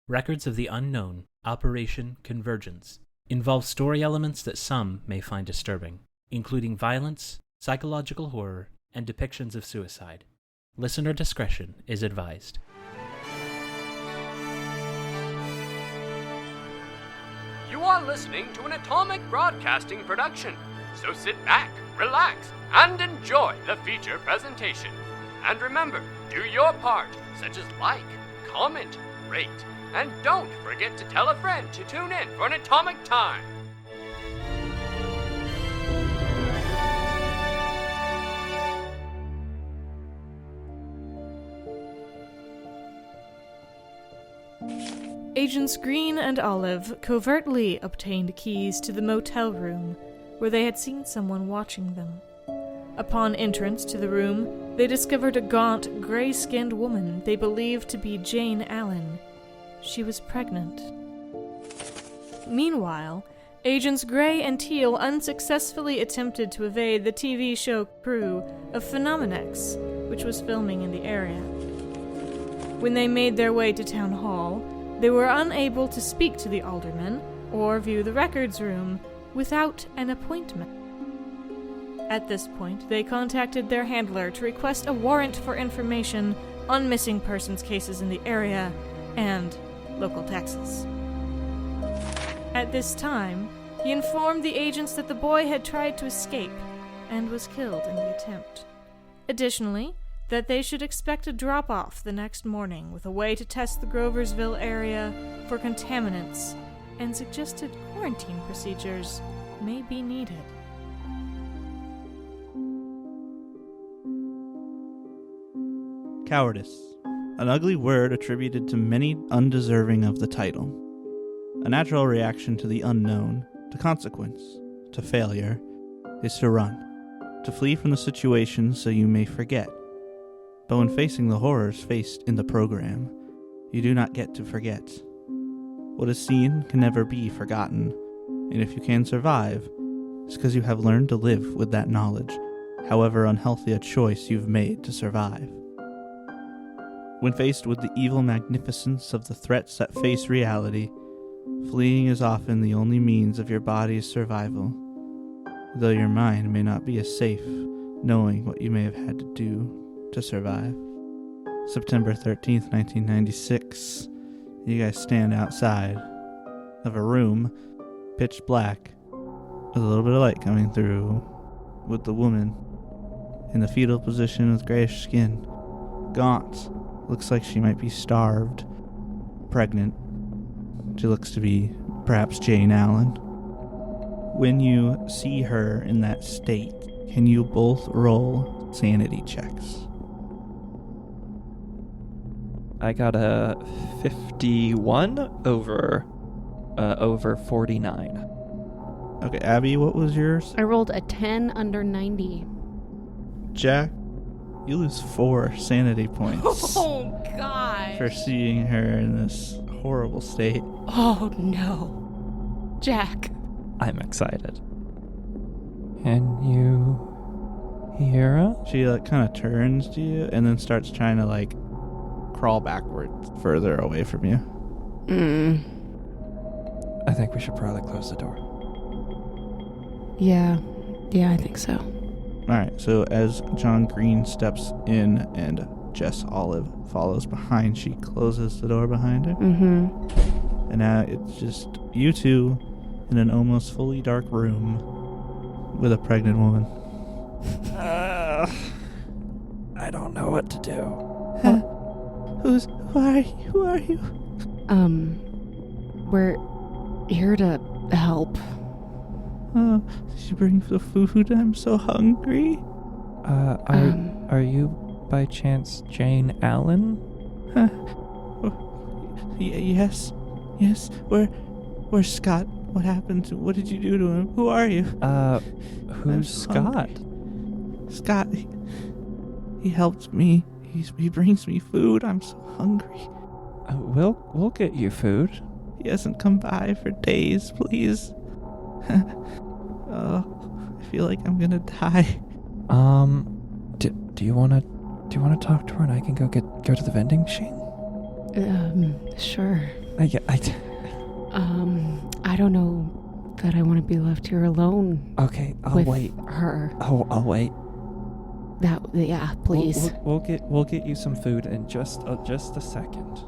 Records of the Unknown, Operation Convergence, involve story elements that some may find disturbing, including violence, psychological horror, and depictions of suicide. Listener discretion is advised. You are listening to an Atomic Broadcasting production, so sit back, relax, and enjoy the feature presentation. And remember, do your part, such as like, comment, rate, and don't forget to tell a friend to tune in for an Atomic Time. Agents Green and Olive covertly obtained keys to the motel room, where they had seen someone watching them. Upon entrance to the room, they discovered a gaunt, gray-skinned woman they believed to be Jane Allen. She was pregnant. Meanwhile, Agents Gray and Teal unsuccessfully attempted to evade the TV show crew of Phenomenex, which was filming in the area. When they made their way to Town Hall, they were unable to speak to the alderman or view the records room without an appointment. At this point, they contacted their handler to request a warrant for information on missing persons cases in the area and local taxes. At this time, he informed the agents that the boy had tried to escape and was killed in the attempt. Additionally, that they should expect a drop-off the next morning with a way to test the Groversville area for contaminants, and suggested quarantine procedures may be needed. Cowardice, an ugly word attributed to many undeserving of the title. A natural reaction to the unknown, to consequence, to failure, is to run, to flee from the situation so you may forget. But when facing the horrors faced in the program, you do not get to forget. What is seen can never be forgotten, and if you can survive, it's because you have learned to live with that knowledge, however unhealthy a choice you've made to survive. When faced with the evil magnificence of the threats that face reality, fleeing is often the only means of your body's survival, though your mind may not be as safe knowing what you may have had to do to survive. September 13th, 1996. You guys stand outside of a room, pitch black, with a little bit of light coming through, with the woman in the fetal position with grayish skin, gaunt. Looks like she might be starved, pregnant. She looks to be perhaps Jane Allen. When you see her in that state, can you both roll sanity checks? I got a 51 over 49. Okay, Abby, what was yours? I rolled a 10 under 90. Jack, you lose 4 sanity points. Oh, God. For seeing her in this horrible state. Oh, no. Jack. I'm excited. Can you hear us? She kind of turns to you and then starts trying to crawl backwards further away from you. I think we should probably close the door. Yeah, I think so. Alright, so as John Green steps in and Jess Olive follows behind, she closes the door behind her. Mm-hmm. And now it's just you two in an almost fully dark room with a pregnant woman. I don't know what to do. Who are you? We're here to help. Oh, did you bring the food? I'm so hungry. Are you by chance Jane Allen? Yes. Where's Scott? What happened? What did you do to him? Who are you? Who's Scott? Scott, he helped me. He brings me food. I'm so hungry. We'll get you food. He hasn't come by for days, please. I feel like I'm gonna die. Do you wanna talk to her and I can go to the vending machine? Sure. I I don't know that I want to be left here alone. Okay, I'll with wait. Her. Oh, I'll wait. Yeah, please. We'll get you some food in just a second.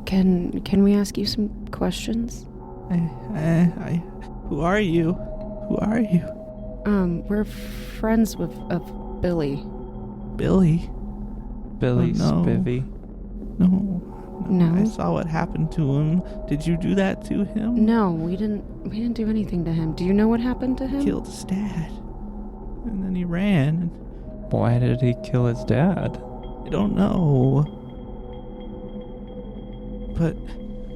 Can we ask you some questions? Who are you? Who are you? We're friends of Billy. Billy? Billy no. Spivvy. No. No? I saw what happened to him. Did you do that to him? No, we didn't do anything to him. Do you know what happened to him? Killed his dad. And then he ran. Why did he kill his dad? I don't know. But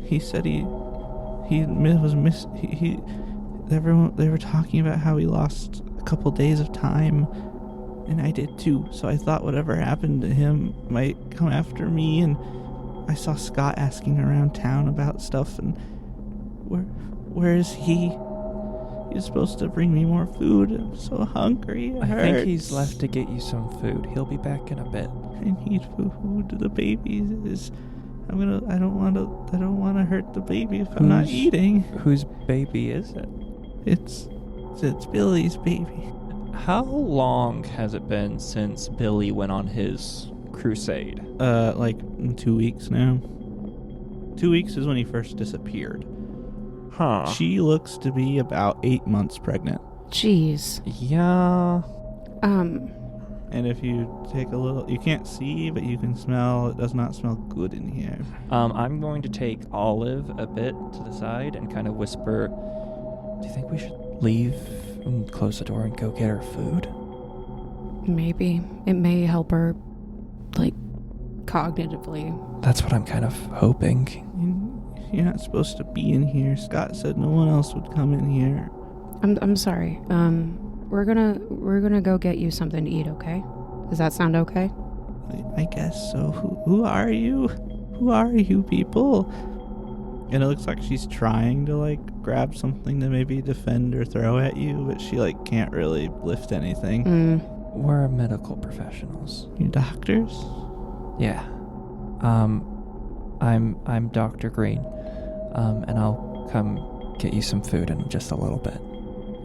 he said they were talking about how he lost a couple days of time, and I did too. So I thought whatever happened to him might come after me, and I saw Scott asking around town about stuff, and where is he? He's supposed to bring me more food. I'm so hungry. It I hurts. think he's left to get you some food. He'll be back in a bit. I need food. The baby is. I don't want to hurt the baby if I'm not eating. Whose baby is it? It's Billy's baby. How long has it been since Billy went on his crusade? Like 2 weeks now. 2 weeks is when he first disappeared. Huh. She looks to be about 8 months pregnant. Jeez. Yeah. And if you take a little, you can't see, but you can smell. It does not smell good in here. I'm going to take Olive a bit to the side and kind of whisper, do you think we should leave and close the door and go get her food? Maybe. It may help her, cognitively. That's what I'm kind of hoping. You're not supposed to be in here. Scott said no one else would come in here. I'm sorry. We're gonna go get you something to eat, okay? Does that sound okay? I guess so. Who are you? Who are you people? And it looks like she's trying to grab something to maybe defend or throw at you, but she can't really lift anything. We're medical professionals. You doctors? Yeah. I'm Dr. Green. And I'll come get you some food in just a little bit.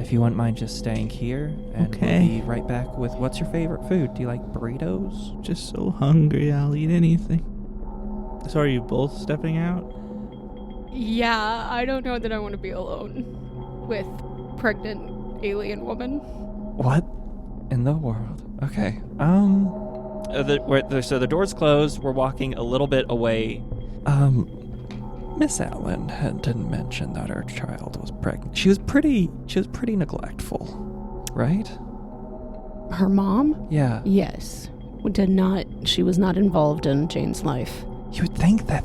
If you wouldn't mind just staying here, and okay. We'll be right back with what's your favorite food? Do you like burritos? Just so hungry, I'll eat anything. So are you both stepping out? Yeah, I don't know that I want to be alone with pregnant alien woman. What in the world? Okay. So the door's closed. We're walking a little bit away. Miss Allen didn't mention that her child was pregnant. She was pretty neglectful, right? Her mom? Yeah. Yes. She was not involved in Jane's life. You would think that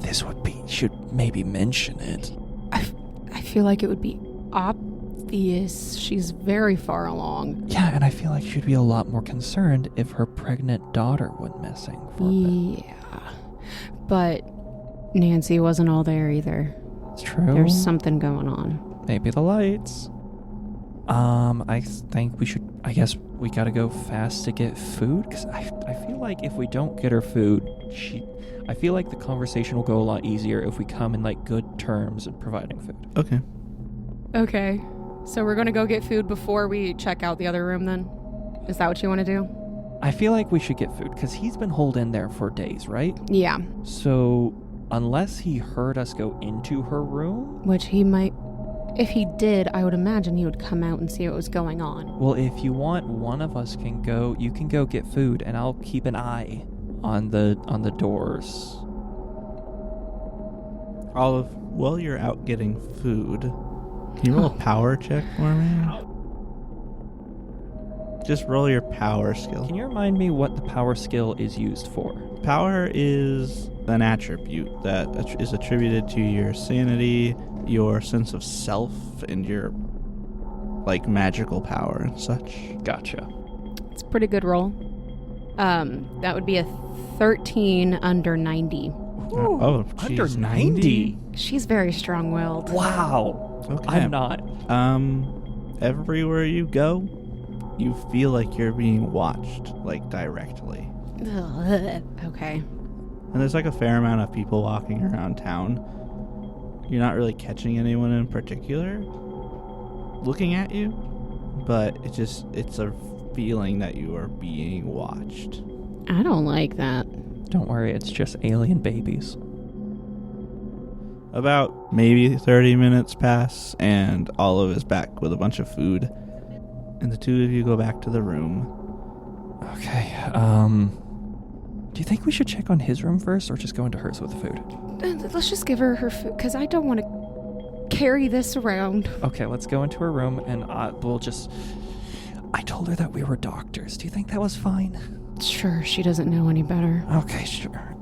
should maybe mention it. I feel like it would be obvious. She's very far along. Yeah, and I feel like she'd be a lot more concerned if her pregnant daughter went missing for a bit. Yeah. But Nancy wasn't all there either. It's true. There's something going on. Maybe the lights. I think I guess we gotta go fast to get food, because I feel like if we don't get her food, I feel like the conversation will go a lot easier if we come in good terms in providing food. Okay. Okay, so we're gonna go get food before we check out the other room then? Is that what you want to do? I feel like we should get food, because he's been holed in there for days, right? Yeah. So, unless he heard us go into her room... Which he might... If he did, I would imagine he would come out and see what was going on. Well, if you want, one of us can go... You can go get food, and I'll keep an eye on the doors. Olive, while you're out getting food, can you roll a power check for me? Just roll your power skill. Can you remind me what the power skill is used for? Power is an attribute that is attributed to your sanity, your sense of self, and your magical power and such. Gotcha. It's a pretty good roll. That would be a 13 under 90. Oh, geez, under 90? She's very strong-willed. Wow. Okay. I'm not. Everywhere you go, you feel like you're being watched, directly. Ugh, okay. And there's like a fair amount of people walking around town. You're not really catching anyone in particular looking at you, but it's a feeling that you are being watched. I don't like that. Don't worry, it's just alien babies. About maybe 30 minutes pass, and Olive is back with a bunch of food. And the two of you go back to the room. Okay, do you think we should check on his room first, or just go into hers with the food? Let's just give her food, because I don't want to carry this around. Okay, let's go into her room, and we'll just... I told her that we were doctors. Do you think that was fine? Sure, she doesn't know any better. Okay, sure.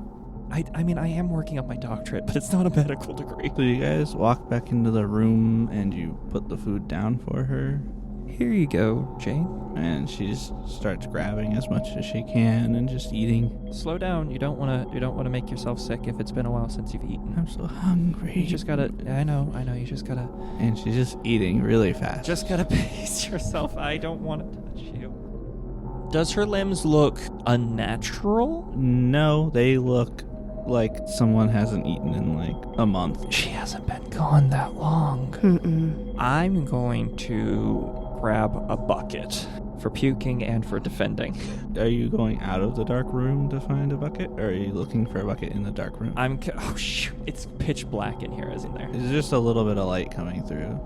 I mean, I am working on my doctorate, but it's not a medical degree. So you guys walk back into the room, and you put the food down for her. Here you go, Jane. And she just starts grabbing as much as she can and just eating. Slow down. You don't want to make yourself sick if it's been a while since you've eaten. I'm so hungry. You just gotta... I know, you just gotta... And she's just eating really fast. Just gotta pace yourself. I don't want to touch you. Does her limbs look unnatural? No, they look like someone hasn't eaten in like a month. She hasn't been gone that long. Mm-mm. I'm going to grab a bucket for puking and for defending. Are you going out of the dark room to find a bucket, or are you looking for a bucket in the dark room? Oh shoot! It's pitch black in here, isn't there? There's just a little bit of light coming through,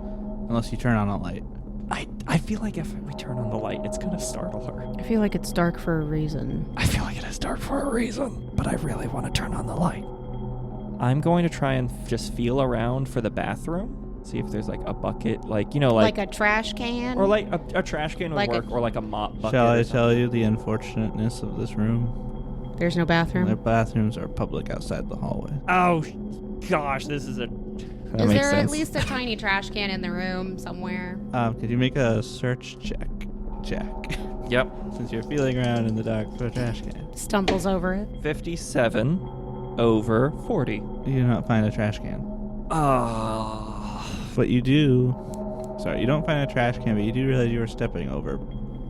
unless you turn on a light. I feel like if we turn on the light, it's gonna startle her. I feel like it's dark for a reason. I feel like it is dark for a reason, but I really want to turn on the light. I'm going to try and just feel around for the bathroom, see if there's like a bucket, like, you know, like a trash can? or like a trash can would Like work, or like a mop bucket. Shall I tell you the unfortunateness of this room? There's no bathroom? Their bathrooms are public outside the hallway. Oh, gosh, this is a... That Is makes there sense. at least a tiny trash can in the room somewhere? Could you make a search check, Jack? Yep. Since you're feeling around in the dark for a trash can. Stumbles over it. 57 over 40. You do not find a trash can. Oh. But you do... Sorry, you don't find a trash can, but you do realize you were stepping over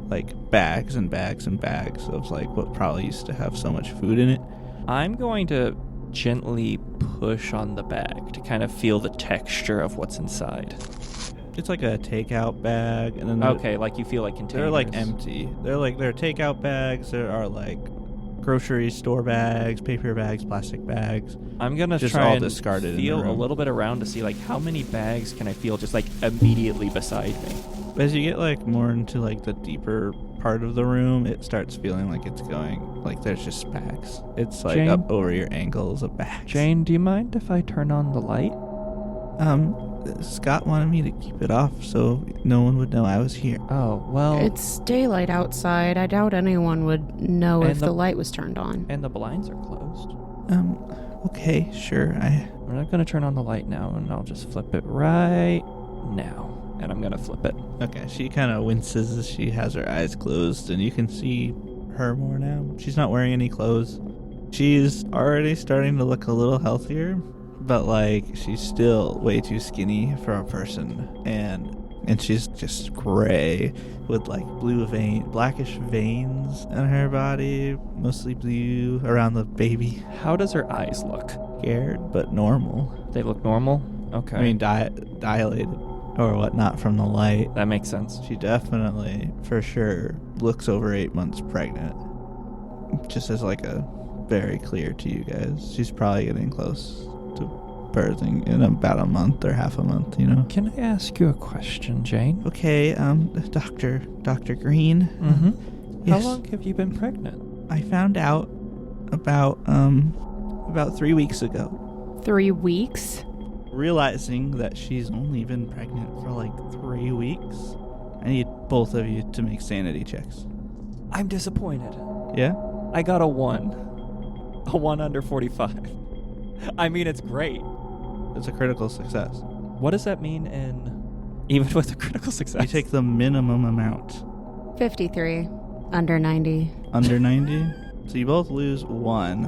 like bags and bags and bags of like what probably used to have so much food in it. I'm going to gently push on the bag to kind of feel the texture of what's inside. It's like a takeout bag, and then Okay, like you feel like containers. they're like empty. They're takeout bags. There are like grocery store bags, paper bags, plastic bags. I'm gonna just try all and discarded in the feel a room. little bit around to see like how many bags can I feel just like immediately beside me. As you get like more into like the deeper part of the room, it starts feeling like it's going like there's just bags. It's like Jane? up over your ankles of bags. Jane, do you mind if I turn on the light? Scott wanted me to keep it off so no one would know I was here. Oh, well... It's daylight outside. I doubt anyone would know And if the light was turned on. And the blinds are closed. Okay, sure. I'm not going to turn on the light now, and I'll just flip it right now. And I'm going to flip it. Okay, she kind of winces as she has her eyes closed, and you can see her more now. She's not wearing any clothes. She's already starting to look a little healthier, but like she's still way too skinny for a person, and she's just gray with like blackish veins in her body, mostly blue around the baby. How does her eyes look? Scared, but normal. They look normal? Okay. I mean, dilated or whatnot from the light. That makes sense. She definitely, for sure, looks over 8 months pregnant. Just as like a very clear to you guys. She's probably getting close to birthing in about a month or half a month, you know. Can I ask you a question, Jane? Okay, Dr. Green. Mm-hmm. Yes. How long have you been pregnant? I found out about 3 weeks ago. 3 weeks? Realizing that she's only been pregnant for like 3 weeks, I need both of you to make sanity checks. I'm disappointed. Yeah? I got a 1. A 1 under 45. I mean, it's great. It's a critical success. What does that mean even with a critical success? You take the minimum amount. 53. Under 90. Under 90? So you both lose 1.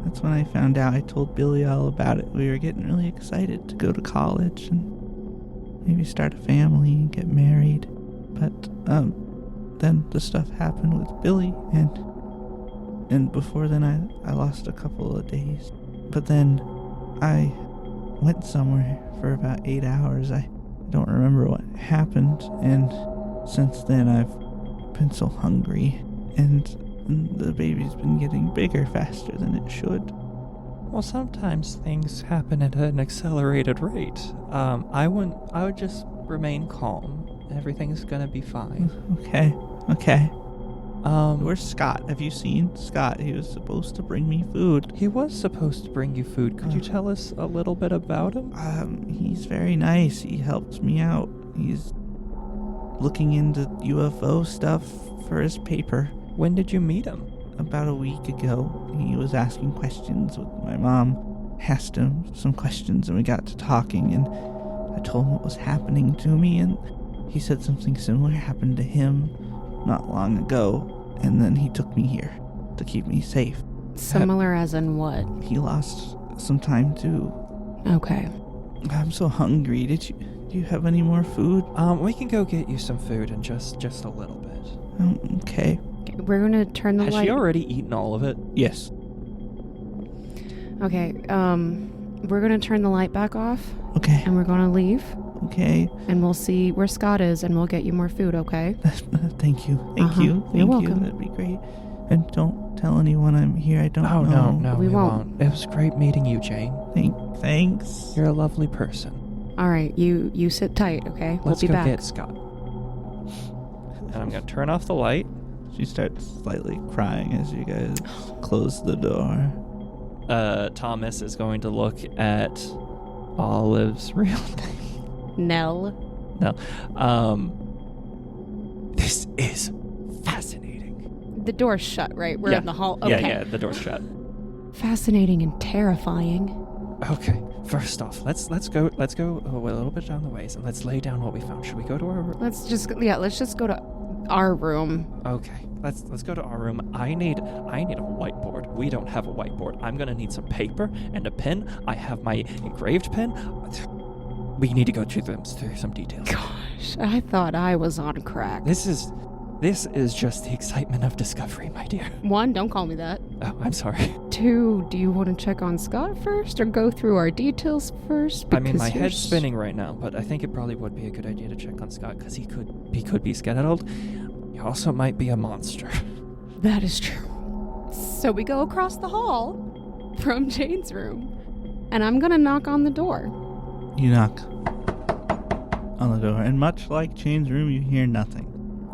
That's when I found out. I told Billy all about it. We were getting really excited to go to college and maybe start a family and get married. But then the stuff happened with Billy, and And before then, I lost a couple of days. But then I went somewhere for about 8 hours. I don't remember what happened. And since then, I've been so hungry. And the baby's been getting bigger faster than it should. Well, sometimes things happen at an accelerated rate. I would just remain calm. Everything's gonna be fine. Okay. Where's Scott? Have you seen Scott? He was supposed to bring me food. He was supposed to bring you food. Could you tell us a little bit about him? He's very nice. He helped me out. He's looking into UFO stuff for his paper. When did you meet him? About a week ago. He was asking questions with my mom. Asked him some questions and we got to talking, and I told him what was happening to me, and he said something similar happened to him not long ago, and then he took me here to keep me safe. Similar as in what? He lost some time too. Okay. I'm so hungry. Do you have any more food? We can go get you some food in just a little bit. Okay. We're gonna turn the light. Has she already eaten all of it? Yes. Okay, we're gonna turn the light back off. Okay. And we're gonna leave. Okay. And we'll see where Scott is, and we'll get you more food, okay? Thank you. Thank you. You're welcome. That'd be great. And don't tell anyone I'm here. I don't know. No, we won't. It was great meeting you, Jane. Thanks. You're a lovely person. All right, you sit tight, okay? Let's we'll be go back. get Scott. And I'm gonna turn off the light. She starts slightly crying as you guys close the door. Thomas is going to look at Olive's real name. Nell. No. This is fascinating. The door's shut, right? We're in the hall. Okay. Yeah, the door's shut. Fascinating and terrifying. Okay. First off, let's go a little bit down the ways and let's lay down what we found. Should we go to our room? Let's just go to our room. Okay. Let's go to our room. I need a whiteboard. We don't have a whiteboard. I'm gonna need some paper and a pen. I have my engraved pen. We need to go through some details. Gosh, I thought I was on crack. This is just the excitement of discovery, my dear. 1, don't call me that. Oh, I'm sorry. 2, do you want to check on Scott first or go through our details first? I mean, my head's spinning right now, but I think it probably would be a good idea to check on Scott because he could be scheduled. He also might be a monster. That is true. So we go across the hall from Jane's room, and I'm gonna knock on the door. You knock on the door, and much like Jane's room, you hear nothing.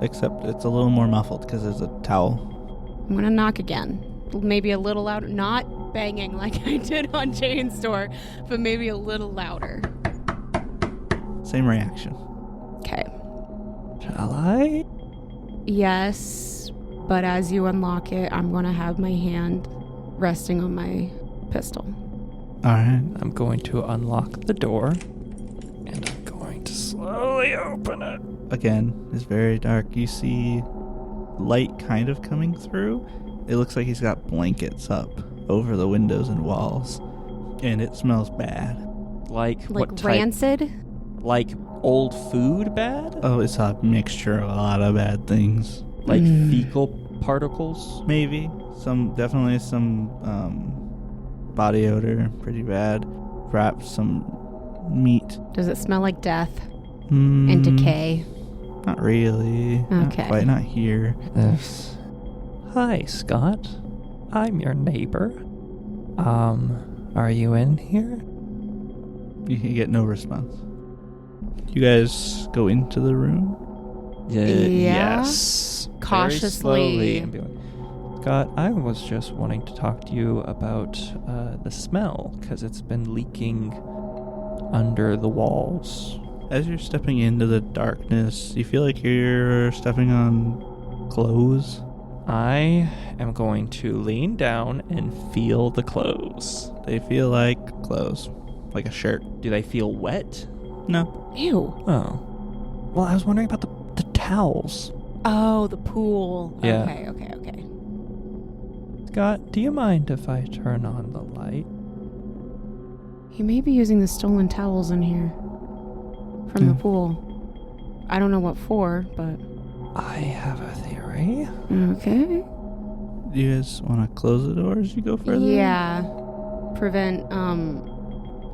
Except it's a little more muffled because there's a towel. I'm gonna knock again. Maybe a little louder. Not banging like I did on Jane's door, but maybe a little louder. Same reaction. Okay. Shall I? Yes, but as you unlock it, I'm gonna have my hand resting on my pistol. Alright. I'm going to unlock the door, and I'm going to slowly open it. Again, it's very dark. You see light kind of coming through. It looks like he's got blankets up over the windows and walls. And it smells bad. Like what type? Rancid? Like old food bad? Oh, it's a mixture of a lot of bad things. Like fecal particles? Maybe. Definitely some body odor, pretty bad. Perhaps some meat. Does it smell like death and decay? Not really. Okay. Not quite, not here. Yes. Hi, Scott. I'm your neighbor. Are you in here? You get no response. You guys go into the room? Yes. Cautiously. Very slowly. Scott, I was just wanting to talk to you about the smell, because it's been leaking under the walls. As you're stepping into the darkness, you feel like you're stepping on clothes. I am going to lean down and feel the clothes. They feel like clothes. Like a shirt. Do they feel wet? No. Ew. Oh. Well, I was wondering about the towels. Oh, the pool. Yeah. Okay. Scott, do you mind if I turn on the light? He may be using the stolen towels in here from the pool. I don't know what for, but... I have a theory. Okay. Do you guys want to close the door as you go further? Yeah. Prevent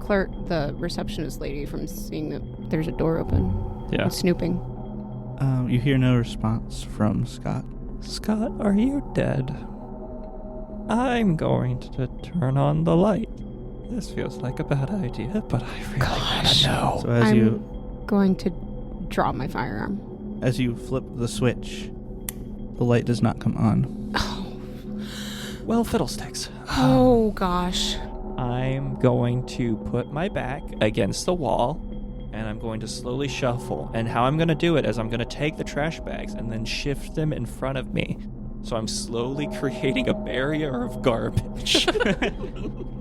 clerk, the receptionist lady, from seeing that there's a door open. Yeah. And snooping. You hear no response from Scott. Scott, are you dead? I'm going to turn on the light. This feels like a bad idea, but I really want to know. So as I'm going to draw my firearm. As you flip the switch, the light does not come on. Well, fiddlesticks. Oh, gosh. I'm going to put my back against the wall, and I'm going to slowly shuffle. And how I'm going to do it is I'm going to take the trash bags and then shift them in front of me. So I'm slowly creating a barrier of garbage.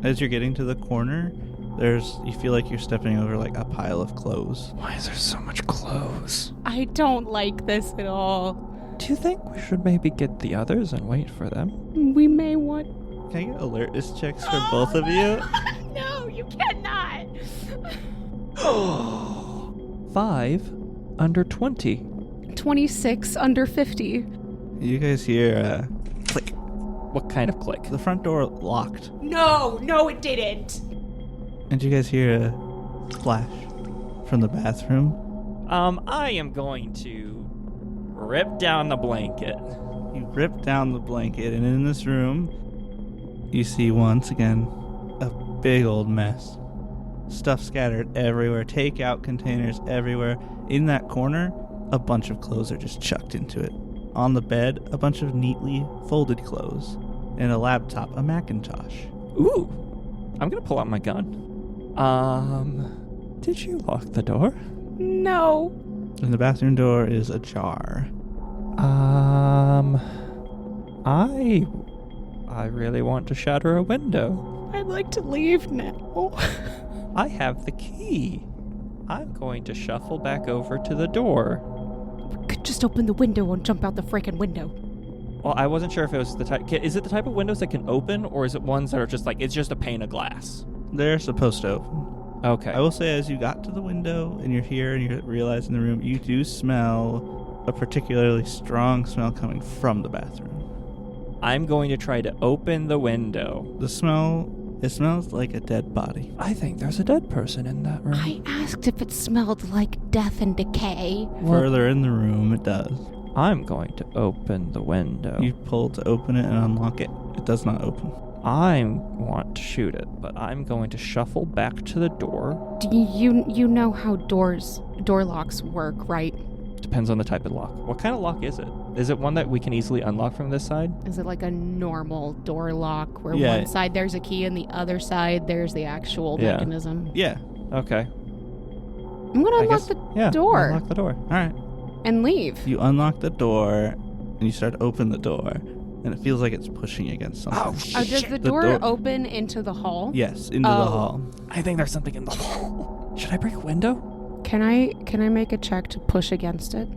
As you're getting to the corner, you feel like you're stepping over like a pile of clothes. Why is there so much clothes? I don't like this at all. Do you think we should maybe get the others and wait for them? We may want... Can I get alertness checks for both of you? No, you cannot. 5 under 20. 26 under 50. You guys hear a click. What kind of click? The front door locked. No, it didn't. And you guys hear a splash from the bathroom. I am going to rip down the blanket. You rip down the blanket, and in this room, you see once again a big old mess. Stuff scattered everywhere, takeout containers everywhere. In that corner, a bunch of clothes are just chucked into it. On the bed, a bunch of neatly folded clothes. And a laptop, a Macintosh. Ooh, I'm gonna pull out my gun. Did you lock the door? No. And the bathroom door is ajar. I really want to shatter a window. I'd like to leave now. I have the key. I'm going to shuffle back over to the door. Could just open the window and jump out the freaking window. Well, I wasn't sure if it was the type... Is it the type of windows that can open, or is it ones that are just like, it's just a pane of glass? They're supposed to open. Okay. I will say, as you got to the window and you're here and you realize in the room, you do smell a particularly strong smell coming from the bathroom. I'm going to try to open the window. It smells like a dead body. I think there's a dead person in that room. I asked if it smelled like death and decay. Further in the room, it does. I'm going to open the window. You pull to open it and unlock it. It does not open. I want to shoot it, but I'm going to shuffle back to the door. Do you know how door locks work, right? Depends on the type of lock. What kind of lock is it? Is it one that we can easily unlock from this side? Is it like a normal door lock where Yeah. one side there's a key and the other side there's the actual mechanism? Yeah. Okay. I'm gonna unlock the door Unlock the door. All right. and leave. You unlock the door and you start to open the door, and it feels like it's pushing against something. Oh, does the The door door- open into the hall? Yes, into the hall. I think there's something in the wall. Should I break a window? Can I make a check to push against it?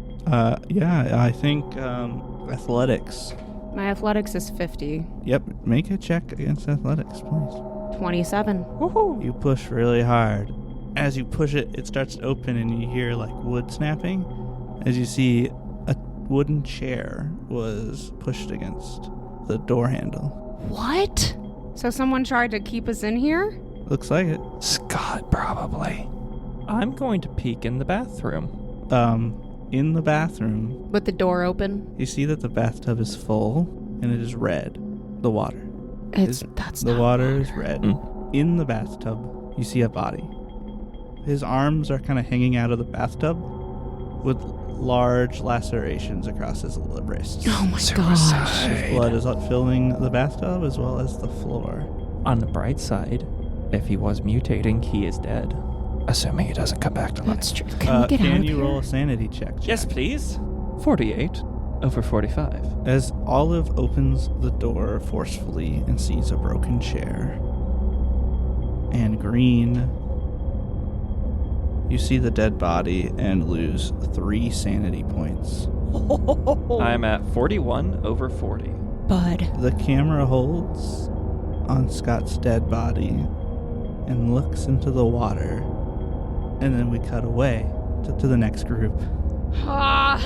Yeah, I think athletics. My athletics is 50. Yep, make a check against athletics, please. 27. Woohoo! You push really hard. As you push it, it starts to open and you hear like wood snapping. As you see, a wooden chair was pushed against the door handle. What? So someone tried to keep us in here? Looks like it. Scott, probably. I'm going to peek in the bathroom. In the bathroom, With the door open? you see that the bathtub is full and it is red. The water. That's The not water is red. In the bathtub, you see a body. His arms are kind of hanging out of the bathtub with large lacerations across his wrists. Oh my gosh. His blood is filling the bathtub as well as the floor. On the bright side, if he was mutating, he is dead. Assuming he doesn't come back to life. That's true. Can we get out Can of you here? roll a sanity check? Yes, please. 48 over 45. As Olive opens the door forcefully and sees a broken chair, and Green, you see the dead body and lose 3 sanity points. I'm at 41 over 40. Bud. The camera holds on Scott's dead body and looks into the water, and then we cut away to the next group. Ah.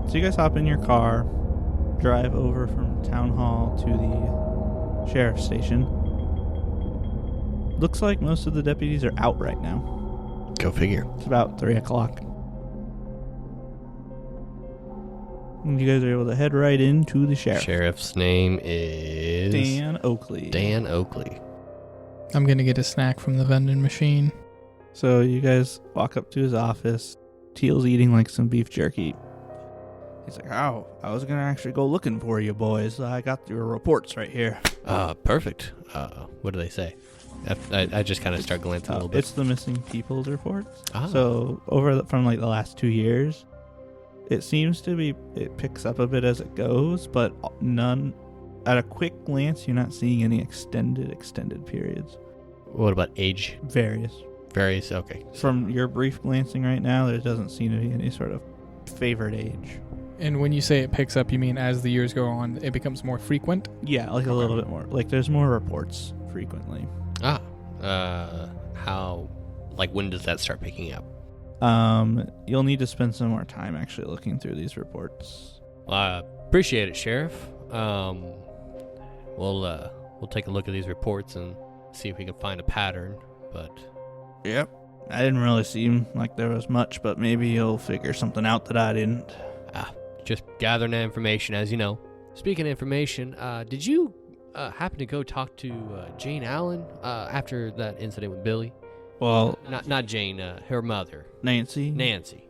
So you guys hop in your car drive over from town hall to the sheriff's station. Looks like most of the deputies are out right now. Go figure. It's about 3 o'clock. And you guys are able to head right into the sheriff. Sheriff's name is... Dan Oakley. Dan Oakley. I'm gonna get a snack from the vending machine. So you guys walk up to his office. Teal's eating like some beef jerky. He's like, oh, I was going to actually go looking for you boys. I got your reports right here. Perfect. What do they say? I just kind of start glancing a little bit. It's the missing people's reports. Ah. So from like the last 2 years, it seems to be, it picks up a bit as it goes, but none, at a quick glance, you're not seeing any extended periods. What about age? Various, okay. From your brief glancing right now, there doesn't seem to be any sort of favored age. And when you say it picks up, you mean as the years go on, it becomes more frequent? Yeah, like a little bit more. Like there's more reports frequently. How, like when does that start picking up? You'll need to spend some more time actually looking through these reports. Appreciate it, Sheriff. We'll take a look at these reports and see if we can find a pattern, but... Yep. I didn't really seem like there was much, but maybe you'll figure something out that I didn't. Just gathering that information, as you know. Speaking of information, did you happen to go talk to Jane Allen after that incident with Billy? Well... Not Jane, her mother. Nancy?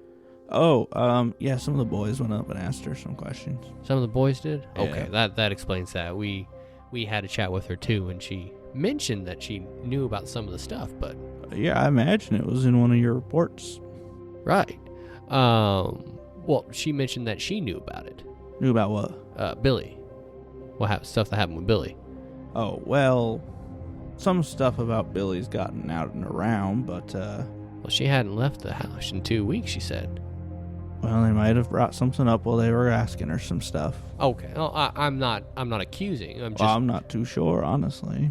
Oh, yeah, some of the boys went up and asked her some questions. Some of the boys did? Yeah. Okay, that explains that. We had a chat with her, too, and she mentioned that she knew about some of the stuff, but... Yeah, I imagine it was in one of your reports. Right. Well, she mentioned that she knew about it. Knew about what? Billy. Stuff that happened with Billy. Oh, well, some stuff about Billy's gotten out and around, but, Well, she hadn't left the house in 2 weeks, she said. Well, they might have brought something up while they were asking her some stuff. Okay. Well, I'm not accusing. I'm not too sure, honestly.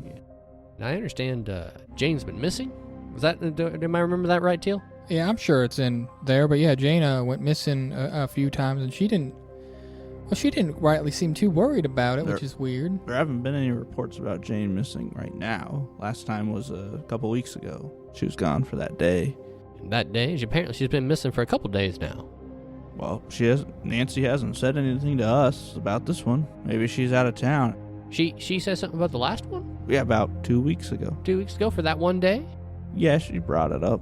Now, I understand Jane's been missing. Am I remember that right, Teal? Yeah, I'm sure it's in there, but yeah, Jane went missing a few times, and she didn't rightly seem too worried about it, which is weird. There haven't been any reports about Jane missing right now. Last time was a couple weeks ago. She was gone for that day. And that day? Apparently she's been missing for a couple days now. Well, Nancy hasn't said anything to us about this one. Maybe she's out of town. She said something about the last one? Yeah, about 2 weeks ago. 2 weeks ago for that one day? Yeah, she brought it up.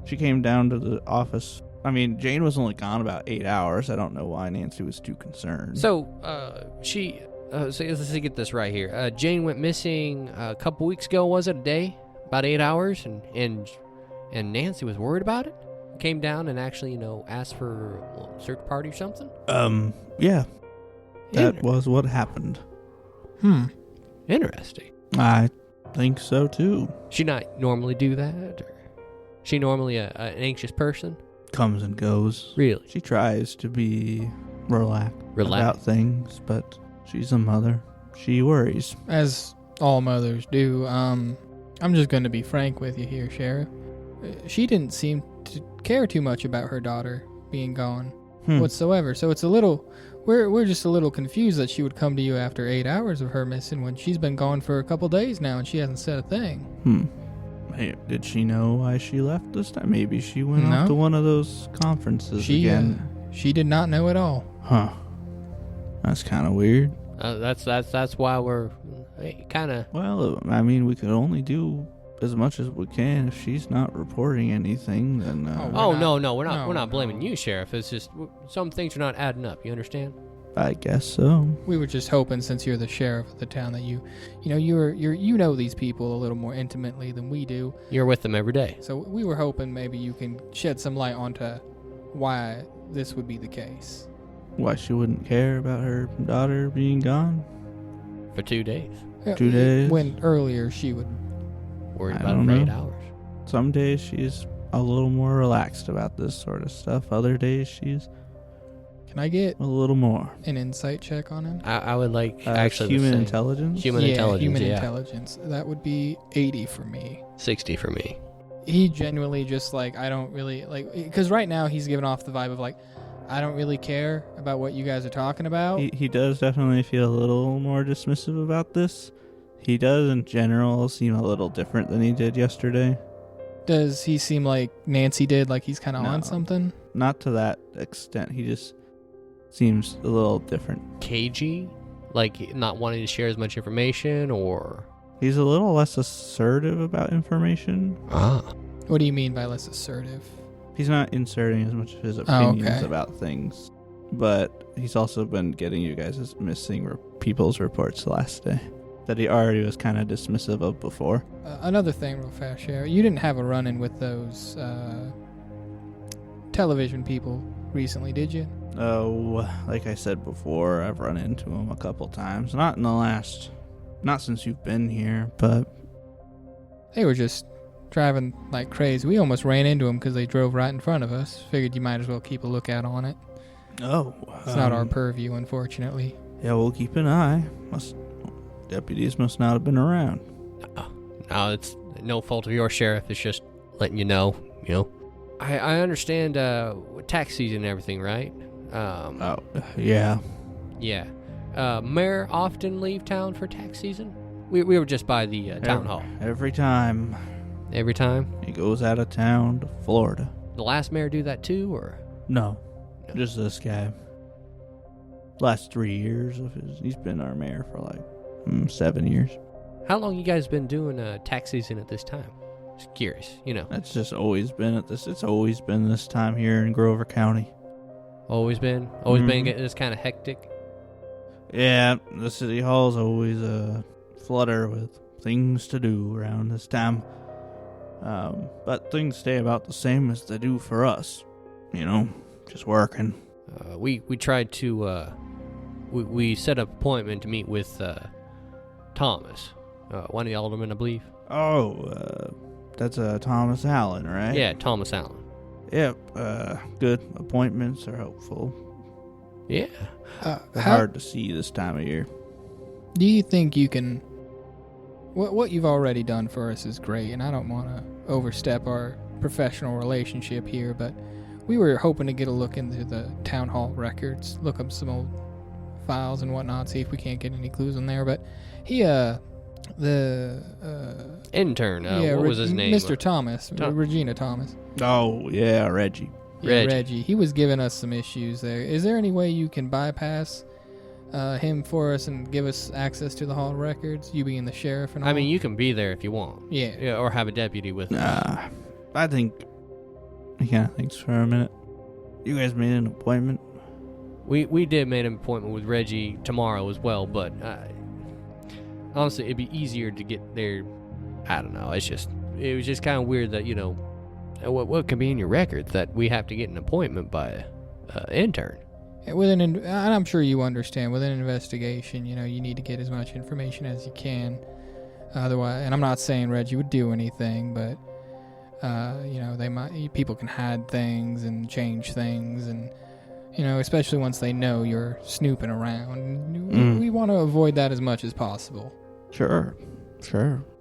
She came down to the office. I mean, Jane was only gone about 8 hours. I don't know why Nancy was too concerned. So, so let's get this right here. Jane went missing a couple weeks ago, was it? A day? About 8 hours? And Nancy was worried about it? Came down and actually, asked for a search party or something? Yeah. That was what happened. Interesting. I think so, too. She not normally do that? Or she normally an anxious person? Comes and goes. Really? She tries to be relaxed about things, but she's a mother. She worries. As all mothers do. I'm just going to be frank with you here, Sheriff. She didn't seem to care too much about her daughter being gone whatsoever. So it's a little... We're just a little confused that she would come to you after 8 hours of her missing when she's been gone for a couple days now and she hasn't said a thing. Hey, did she know why she left this time? Maybe she went off to one of those conferences again. She did not know at all. Huh. That's kind of weird. That's why we're kind of... Well, I mean, we could only do as much as we can. If she's not reporting anything, then... We're not blaming you, Sheriff. It's just some things are not adding up. You understand? I guess so. We were just hoping, since you're the sheriff of the town, that you know these people a little more intimately than we do. You're with them every day. So we were hoping maybe you can shed some light onto why this would be the case. Why she wouldn't care about her daughter being gone? For 2 days. 2 days? When earlier she would... Worried about it for 8 hours. Some days she's a little more relaxed about this sort of stuff. Other days she's... Can I get a little more? An insight check on him? I would like actually human intelligence. Human intelligence. That would be 80 for me. 60 for me. He genuinely just I don't really because right now he's giving off the vibe of I don't really care about what you guys are talking about. He does definitely feel a little more dismissive about this. He does, in general, seem a little different than he did yesterday. Does he seem like Nancy did, like he's kind of on something? Not to that extent. He just seems a little different. Cagey? Like not wanting to share as much information, or... He's a little less assertive about information. Ah. What do you mean by less assertive? He's not inserting as much of his opinions about things. But he's also been getting you guys' missing people's reports last day that he already was kind of dismissive of before. Another thing real fast, Cher. You didn't have a run-in with those television people recently, did you? Oh, like I said before, I've run into him a couple times. Not since you've been here, but... They were just driving like crazy. We almost ran into them because they drove right in front of us. Figured you might as well keep a lookout on it. Oh. It's not our purview, unfortunately. Yeah, we'll keep an eye. Deputies must not have been around. No, it's no fault of your sheriff. It's just letting you know, I understand tax season and everything, right? Yeah. Yeah. Mayor often leave town for tax season? We were just by the town hall. Every time. Every time? He goes out of town to Florida. The last mayor do that too, or? No. Just this guy. Last 3 years of he's been our mayor for like 7 years. How long you guys been doing tax season at this time? Just curious, It's just always been it's always been this time here in Grover County. Always been? Always been getting this kind of hectic? Yeah, the city hall's always a flutter with things to do around this time. But things stay about the same as they do for us. Just working. We tried to, we set up an appointment to meet with Thomas, one of the aldermen, I believe. Oh, that's Thomas Allen, right? Yeah, Thomas Allen. Yep, good appointments are helpful. Yeah. They're hard to see this time of year. Do you think you can... What you've already done for us is great, and I don't want to overstep our professional relationship here, but we were hoping to get a look into the town hall records, look up some old files and whatnot, see if we can't get any clues in there. But he, the intern, what was his name? Mr. Thomas, Regina Thomas. Oh, yeah, Reggie. Yeah, Reggie. He was giving us some issues there. Is there any way you can bypass him for us and give us access to the hall records, you being the sheriff and all? I mean, you can be there if you want. Yeah. Or have a deputy with us. I think... Yeah, thanks for a minute. You guys made an appointment? We did make an appointment with Reggie tomorrow as well, but honestly, it'd be easier to get there. I don't know. It was just kind of weird that, what can be in your records that we have to get an appointment by intern. And I'm sure you understand, with an investigation, you need to get as much information as you can. Otherwise, and I'm not saying Reggie would do anything, but people can hide things and change things, and especially once they know you're snooping around. We want to avoid that as much as possible. Sure.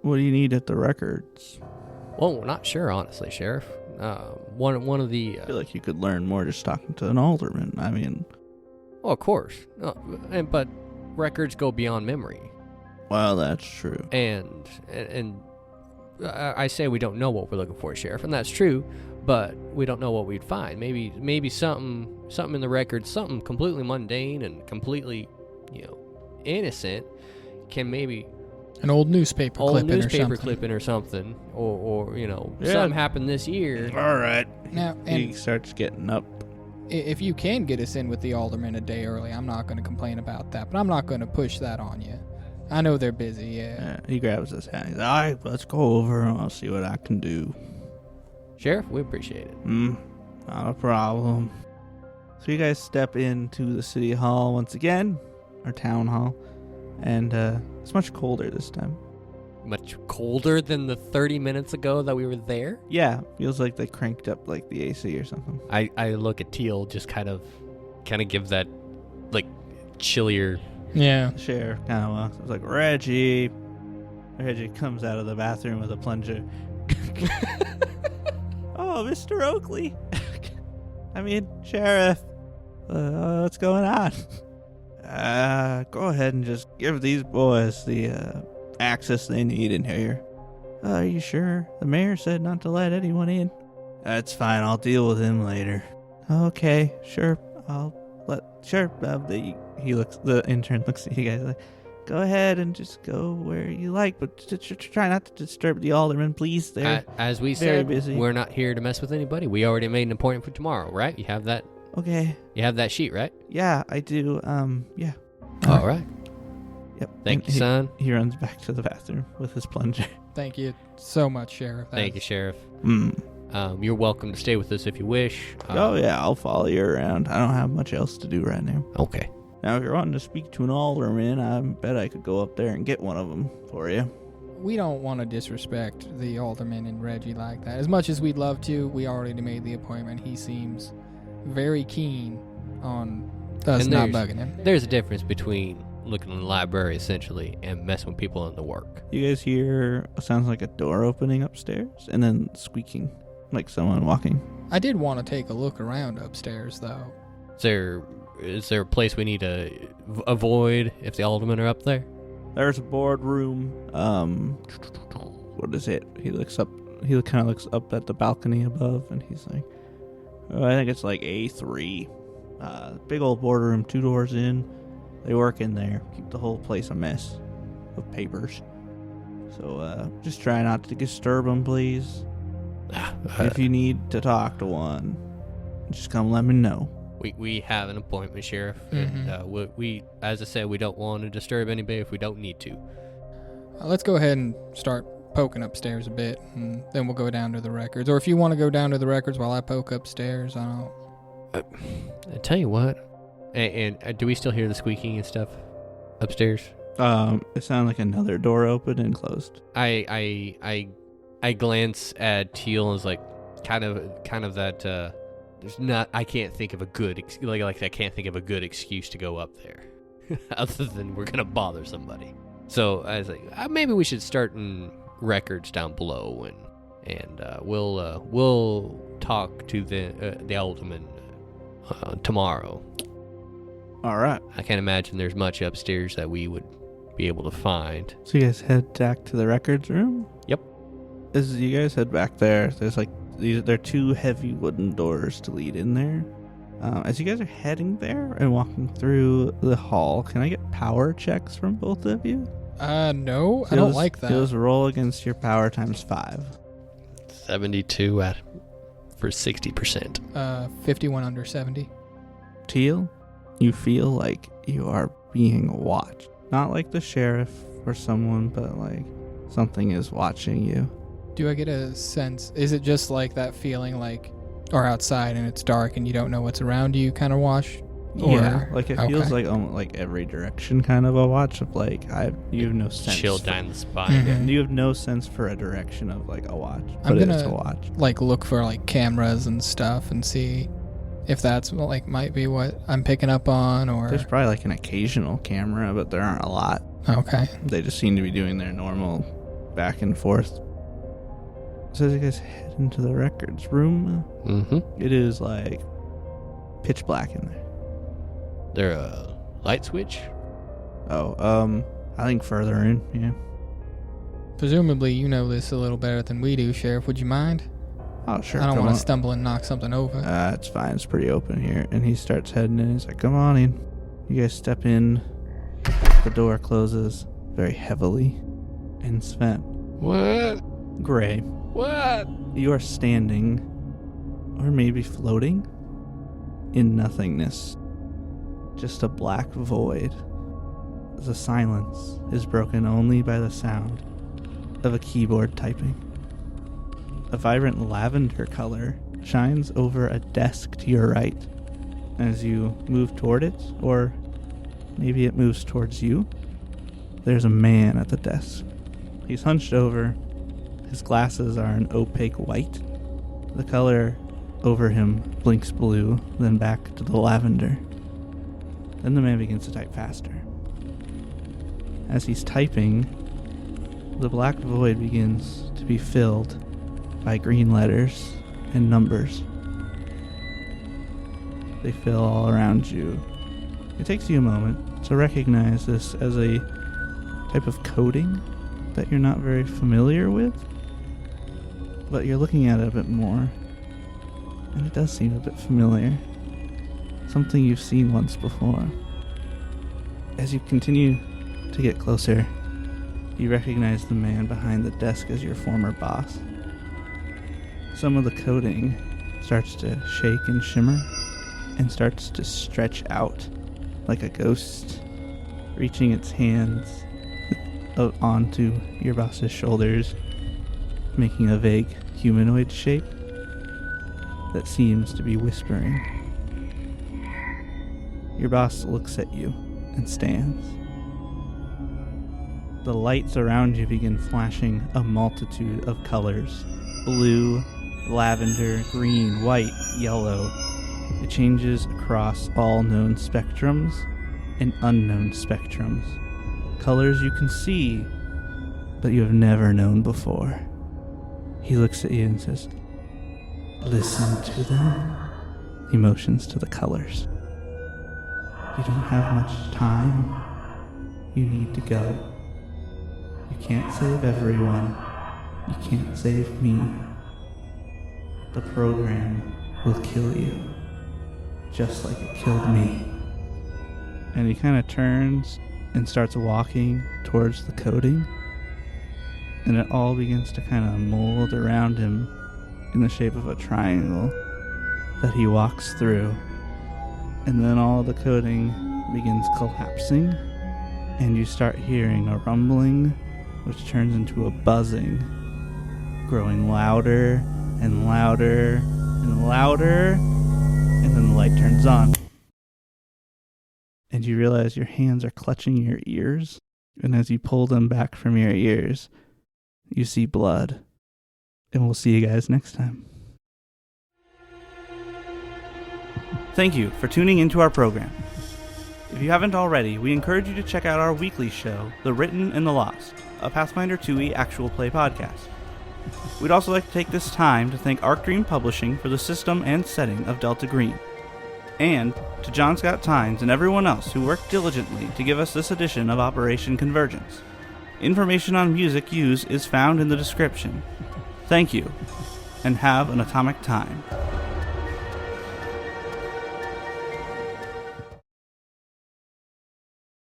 What do you need at the records? Well, we're not sure, honestly, Sheriff. One of the... I feel like you could learn more just talking to an alderman. I mean... Oh, of course. But records go beyond memory. Well, that's true. And I say we don't know what we're looking for, Sheriff, and that's true, but we don't know what we'd find. Maybe something in the records, something completely mundane and completely, innocent, can maybe... An old newspaper clipping or something. Or something happened this year. All right. Now, he starts getting up. If you can get us in with the alderman a day early, I'm not going to complain about that, but I'm not going to push that on you. I know they're busy, yeah. He grabs his hat. He's like, all right, let's go over and I'll see what I can do. Sheriff, we appreciate it. Not a problem. So you guys step into the city hall once again, our town hall, and it's much colder this time. Much colder than the 30 minutes ago that we were there? Yeah, feels like they cranked up like the AC or something. I look at Teal, just kind of give that like chillier. Yeah. Sheriff kind of walks. It's like, Reggie comes out of the bathroom with a plunger. Oh, Mr. Oakley. I mean, Sheriff. What's going on? Go ahead and just give these boys the access they need in here. Are you sure? The mayor said not to let anyone in. That's fine. I'll deal with him later. Okay, sure. The intern looks at you guys like, go ahead and just go where you like, but try not to disturb the aldermen, please. They're as we very said, busy. We're not here to mess with anybody. We already made an appointment for tomorrow, right? You have that? Okay. You have that sheet, right? Yeah, I do. Yeah. All right. Yep. Thank you, son. He runs back to the bathroom with his plunger. Thank you so much, Sheriff. Thank you, Sheriff. Mm. You're welcome to stay with us if you wish. Oh, yeah, I'll follow you around. I don't have much else to do right now. Okay. Now, if you're wanting to speak to an alderman, I bet I could go up there and get one of them for you. We don't want to disrespect the alderman and Reggie like that. As much as we'd love to, we already made the appointment. He seems very keen on us And not bugging him. There's a difference between looking in the library, essentially, and messing with people in the work. You guys hear what sounds like a door opening upstairs and then squeaking, like someone walking. I did want to take a look around upstairs, though. Is there a place we need to avoid if the aldermen are up there? There's a boardroom. What is it? He kind of looks up at the balcony above, and he's like, oh, I think it's like A3. Big old boardroom, 2 doors in. They work in there. Keep the whole place a mess of papers. So just try not to disturb them, please. If you need to talk to one, just come let me know. We have an appointment, Sheriff, Mm-hmm. and we, as I said, we don't want to disturb anybody if we don't need to. Let's go ahead and start poking upstairs a bit, and then we'll go down to the records. Or if you want to go down to the records while I poke upstairs, I don't... I tell you what, and do we still hear the squeaking and stuff upstairs? It sounded like another door opened and closed. I glance at Teal and was like, kind of that. I can't think of a good I can't think of a good excuse to go up there, other than we're gonna bother somebody. So I was like, maybe we should start in records down below, and we'll talk to the alderman tomorrow. All right. I can't imagine there's much upstairs that we would be able to find. So you guys head back to the records room? Yep. As you guys head back there, there's like there are 2 heavy wooden doors to lead in there. As you guys are heading there and walking through the hall, can I get power checks from both of you? No, I don't like that. Those roll against your power times 5. 72 for 60%. 51 under 70. Teal, you feel like you are being watched. Not like the sheriff or someone, but like something is watching you. Do I get a sense? Is it just like that feeling like, or outside and it's dark and you don't know what's around you kind of watch? Yeah, like it feels like almost like every direction kind of a watch of like you have no sense. Chill down the spine. Mm-hmm. You have no sense for a direction of like a watch, but I'm gonna it's a watch. Like look for like cameras and stuff and see if that's like might be what I'm picking up on, or there's probably like an occasional camera, but there aren't a lot. Okay. They just seem to be doing their normal back and forth. So as you guys head into the records room, It is like pitch black in there. There a light switch? Oh, I think further in, yeah. Presumably you know this a little better than we do, Sheriff. Would you mind? Oh, sure. I don't want to stumble and knock something over. It's fine. It's pretty open here. And he starts heading in. He's like, come on in. You guys step in. The door closes very heavily. And Sven. What? Gray. What? You are standing, or maybe floating, in nothingness. Just a black void. The silence is broken only by the sound of a keyboard typing. A vibrant lavender color shines over a desk to your right. As you move toward it, or maybe it moves towards you, there's a man at the desk. He's hunched over. His glasses are an opaque white. The color over him blinks blue, then back to the lavender. Then the man begins to type faster. As he's typing, the black void begins to be filled by green letters and numbers. They fill all around you. It takes you a moment to recognize this as a type of coating that you're not very familiar with, but you're looking at it a bit more, and it does seem a bit familiar. Something you've seen once before. As you continue to get closer, you recognize the man behind the desk as your former boss. Some of the coating starts to shake and shimmer, and starts to stretch out like a ghost, reaching its hands onto your boss's shoulders, making a vague humanoid shape that seems to be whispering. Your boss looks at you and stands. The lights around you begin flashing a multitude of colors. Blue, lavender, green, white, yellow. It changes across all known spectrums and unknown spectrums. Colors you can see, but you have never known before. He looks at you and says, "Listen to them." He motions to the colors. "You don't have much time. You need to go. You can't save everyone. You can't save me. The program will kill you, just like it killed me." And he kind of turns and starts walking towards the coating, and it all begins to kind of mold around him in the shape of a triangle that he walks through. And then all the coating begins collapsing, and you start hearing a rumbling, which turns into a buzzing, growing louder and louder and louder, and then the light turns on. And you realize your hands are clutching your ears, and as you pull them back from your ears, you see blood. And we'll see you guys next time. Thank you for tuning into our program. If you haven't already, we encourage you to check out our weekly show, The Written and the Lost, a Pathfinder 2e actual play podcast. We'd also like to take this time to thank Arc Dream Publishing for the system and setting of Delta Green, and to John Scott Tynes and everyone else who worked diligently to give us this edition of Operation Convergence. Information on music used is found in the description. Thank you, and have an atomic time.